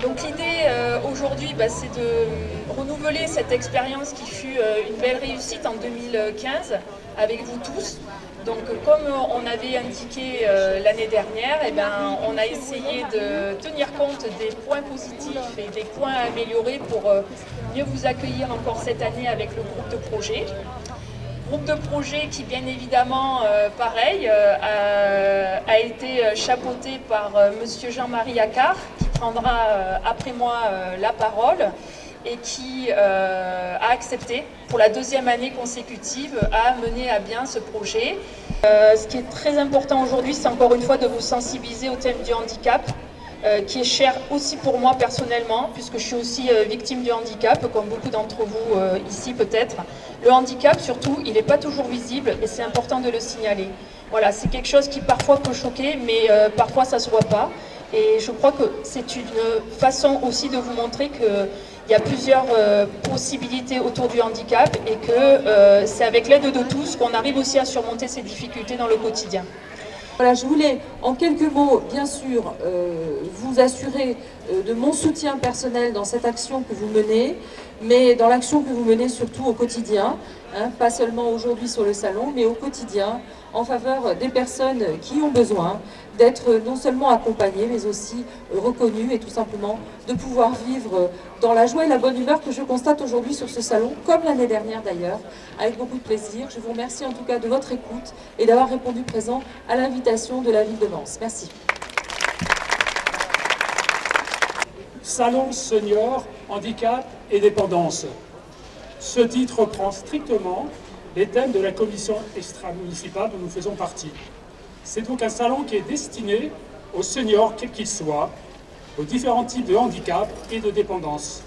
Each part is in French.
Donc l'idée aujourd'hui, c'est de renouveler cette expérience qui fut une belle réussite en 2015 avec vous tous. Donc comme on avait indiqué l'année dernière, on a essayé de tenir compte des points positifs et des points à améliorer pour mieux vous accueillir encore cette année avec le groupe de projet. Groupe de projet qui, bien évidemment, pareil, a été chapeauté par Monsieur Jean-Marie Accard, qui prendra après moi la parole et qui a accepté pour la deuxième année consécutive à mener à bien ce projet. Ce qui est très important aujourd'hui, c'est encore une fois de vous sensibiliser au thème du handicap, qui est cher aussi pour moi personnellement, puisque je suis aussi victime du handicap, comme beaucoup d'entre vous ici peut-être. Le handicap, surtout, il n'est pas toujours visible et c'est important de le signaler. Voilà, c'est quelque chose qui parfois peut choquer, mais parfois ça ne se voit pas. Et je crois que c'est une façon aussi de vous montrer qu'il y a plusieurs possibilités autour du handicap et que c'est avec l'aide de tous qu'on arrive aussi à surmonter ces difficultés dans le quotidien. Voilà, je voulais en quelques mots, bien sûr, vous assurer de mon soutien personnel dans cette action que vous menez, mais dans l'action que vous menez surtout au quotidien, pas seulement aujourd'hui sur le salon, mais au quotidien, en faveur des personnes qui ont besoin d'être non seulement accompagnées, mais aussi reconnues et tout simplement de pouvoir vivre dans la joie et la bonne humeur que je constate aujourd'hui sur ce salon, comme l'année dernière d'ailleurs, avec beaucoup de plaisir. Je vous remercie en tout cas de votre écoute et d'avoir répondu présent à l'invitation de la ville de Vence. Merci. Salon senior, handicap et dépendance. Ce titre reprend strictement les thèmes de la commission extra-municipale dont nous faisons partie. C'est donc un salon qui est destiné aux seniors, quels qu'ils soient, aux différents types de handicap et de dépendance.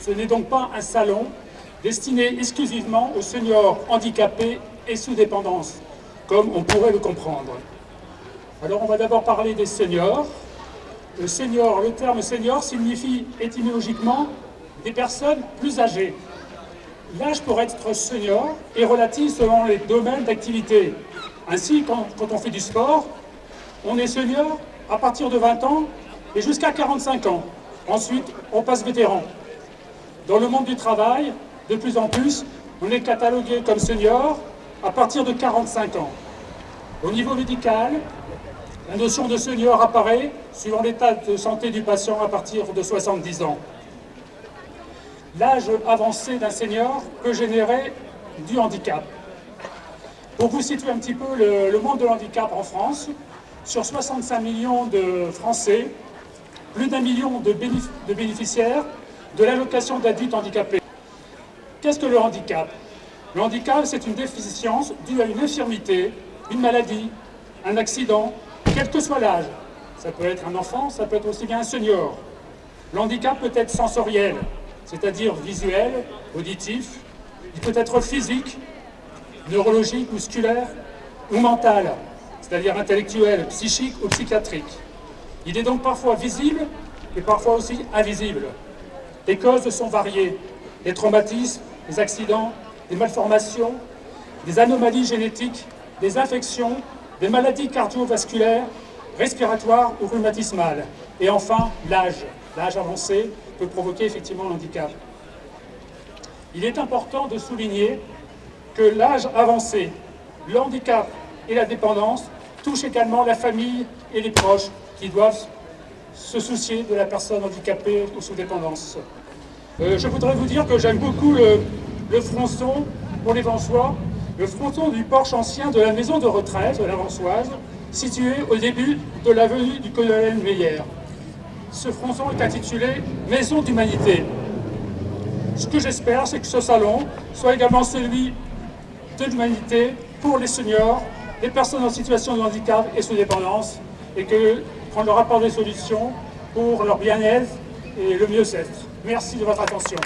Ce n'est donc pas un salon destiné exclusivement aux seniors handicapés et sous dépendance, comme on pourrait le comprendre. Alors on va d'abord parler des seniors. Le terme senior signifie étymologiquement des personnes plus âgées. L'âge pour être senior est relatif selon les domaines d'activité. Ainsi, quand on fait du sport, on est senior à partir de 20 ans et jusqu'à 45 ans. Ensuite, on passe vétéran. Dans le monde du travail, de plus en plus, on est catalogué comme senior à partir de 45 ans. Au niveau médical, la notion de senior apparaît suivant l'état de santé du patient à partir de 70 ans. L'âge avancé d'un senior peut générer du handicap. Pour vous situer un petit peu le monde de l'handicap en France, sur 65 millions de Français, plus d'1 million de bénéficiaires de l'allocation d'adultes handicapés. Qu'est-ce que le handicap? Le handicap, c'est une déficience due à une infirmité, une maladie, un accident, quel que soit l'âge. Ça peut être un enfant, ça peut être aussi bien un senior. Le handicap peut être sensoriel, c'est-à-dire visuel, auditif. Il peut être physique, neurologique, musculaire ou mental, c'est-à-dire intellectuel, psychique ou psychiatrique. Il est donc parfois visible et parfois aussi invisible. Les causes sont variées, des traumatismes, des accidents, des malformations, des anomalies génétiques, des infections, des maladies cardiovasculaires, respiratoires ou rhumatismales. Et enfin, l'âge. L'âge avancé peut provoquer effectivement l'handicap. Il est important de souligner que l'âge avancé, le handicap et la dépendance touchent également la famille et les proches qui doivent se soucier de la personne handicapée ou sous dépendance. Je voudrais vous dire que j'aime beaucoup le fronçon pour les Vensois, le fronçon du porche ancien de la maison de retraite de la Vensoise, situé au début de l'avenue du colonel Meyer. Ce fronçon est intitulé « Maison d'humanité ». Ce que j'espère, c'est que ce salon soit également celui de l'humanité pour les seniors, les personnes en situation de handicap et sous dépendance, et qu'on leur apporte des solutions pour leur bien-être et le mieux-être. Merci de votre attention.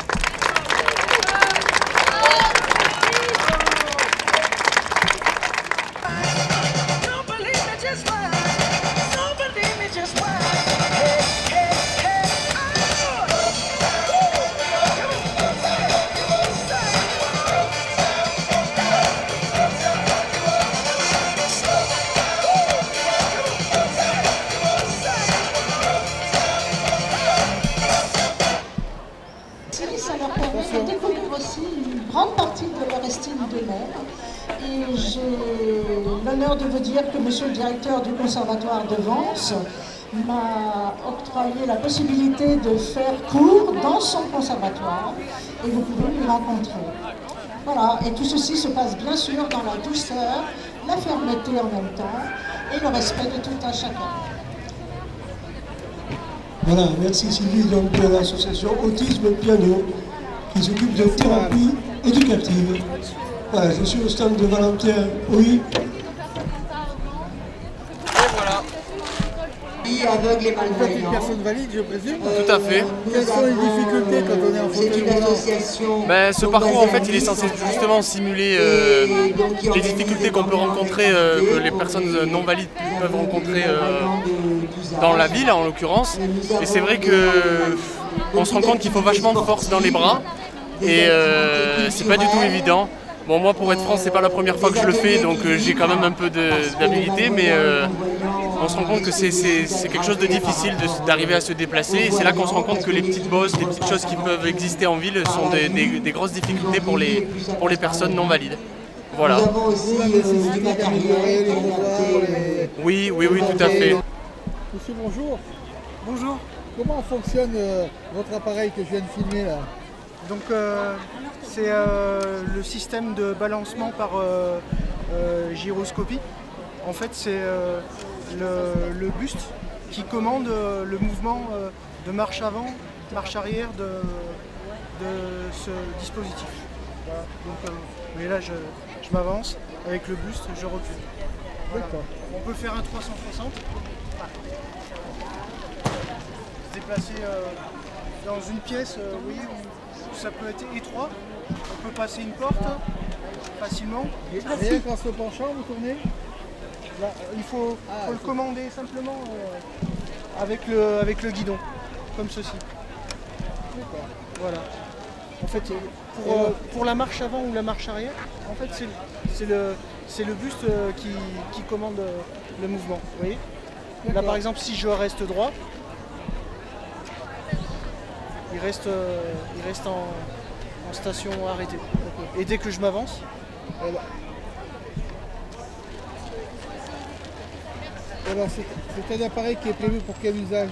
grande partie de leur estime d'eux-mêmes. Et j'ai l'honneur de vous dire que monsieur le directeur du conservatoire de Vence m'a octroyé la possibilité de faire cours dans son conservatoire et vous pouvez lui rencontrer. Voilà, et tout ceci se passe bien sûr dans la douceur, la fermeté en même temps et le respect de tout un chacun. Voilà, merci Sylvie, donc de l'association Autisme Piano qui s'occupe de thérapie éducative. Voilà, je suis au stand de Valentin, oui. Aveugle et malvoyant. Vous êtes une personne valide, je présume. Tout à fait. Quelles sont les difficultés quand on est en fauteuil roulant? Ce parcours, en fait, il est censé justement simuler les difficultés qu'on peut rencontrer, que les personnes non valides peuvent rencontrer dans la ville, en l'occurrence. Et c'est vrai qu'on se rend compte qu'il faut vachement de force dans les bras. Et c'est pas du tout évident. Bon, moi, pour être franc, c'est pas la première fois que je le fais, donc j'ai quand même un peu d'habilité, mais on se rend compte que c'est quelque chose de difficile d'arriver à se déplacer. Et c'est là qu'on se rend compte que les petites bosses, les petites choses qui peuvent exister en ville sont des grosses difficultés pour les personnes non valides. Voilà. Oui, tout à fait. Monsieur, bonjour. Bonjour. Comment fonctionne votre appareil que je viens de filmer là? Donc c'est le système de balancement par gyroscopie. En fait, c'est le buste qui commande le mouvement de marche avant, marche arrière de ce dispositif. Voilà. Donc, mais là, je m'avance avec le buste, je recule. Voilà. On peut faire un 360. Se déplacer dans une pièce, oui, où ça peut être étroit. On peut passer une porte facilement. Rien qu'en se penchant, vous tournez? Là, il faut le commander simplement avec le guidon, comme ceci. Voilà. En fait, pour la marche avant ou la marche arrière, en fait, c'est le buste qui commande le mouvement. Vous voyez? Là, par exemple, si je reste droit, il reste en station arrêtée. Et dès que je m'avance, Alors, c'est un appareil qui est prévu pour quel usage?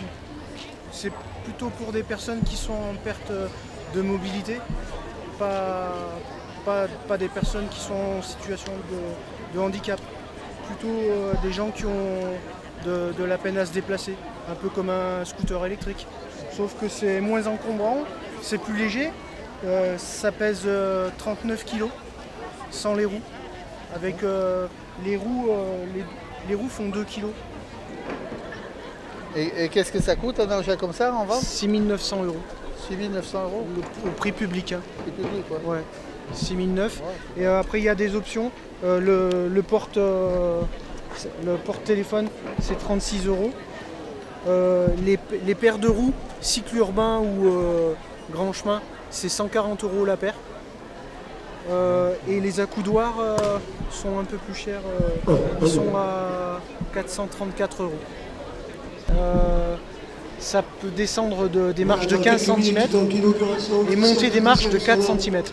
c'est plutôt pour des personnes qui sont en perte de mobilité, pas des personnes qui sont en situation de handicap, plutôt des gens qui ont de la peine à se déplacer, un peu comme un scooter électrique. Sauf que c'est moins encombrant, c'est plus léger, ça pèse 39 kg sans les roues. Avec les roues font 2 kg. Et qu'est-ce que ça coûte un engin comme ça en vente? 6 900 €. 6 900 € Au prix public. Hein. C'est public, quoi. Ouais. 6 900. Ouais. Et après il y a des options. Le porte-téléphone c'est 36 €. Les paires de roues, cycle urbain ou grand chemin, c'est 140 € la paire. Et les accoudoirs sont un peu plus chers, ils sont à 434 €. Ça peut descendre des marches de 15 cm et monter des marches de 4 cm.